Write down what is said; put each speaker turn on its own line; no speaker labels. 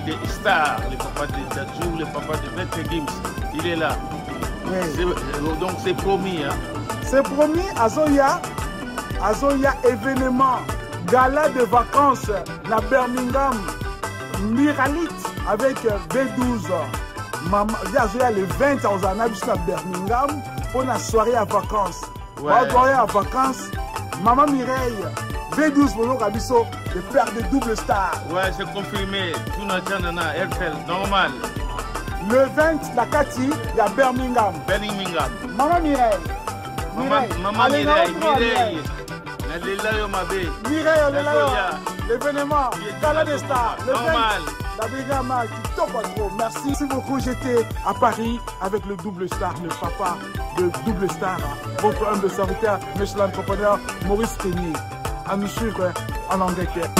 des stars, le papa de Dadjou, le papa de Maître Gims. Il est là.
Oui.
Donc c'est promis. Hein.
C'est promis, Azoya événement, gala de vacances, la Birmingham, Miralite avec V12. Maman, Azoya le 20 ans, on a vu à Birmingham pour la soirée à vacances.
Ouais.
Soirée à vacances, Maman Mireille, V12 pour nous, Abisso, le père de double star.
Ouais, c'est confirmé. Tout notre nana, RTL, normal.
Le 20, la Cathy, il y a Birmingham.
Birmingham.
Maman Mireille.
Maman Mireille.
Mireille, on est là. L'événement, gala des stars. Le 20, la Birmingham qui top pas trop. Merci beaucoup. J'étais à Paris avec le double star, le papa de double star. Votre homme de serviteur, monsieur l'entrepreneur Maurice Kenny. À nous suivre en Angleterre.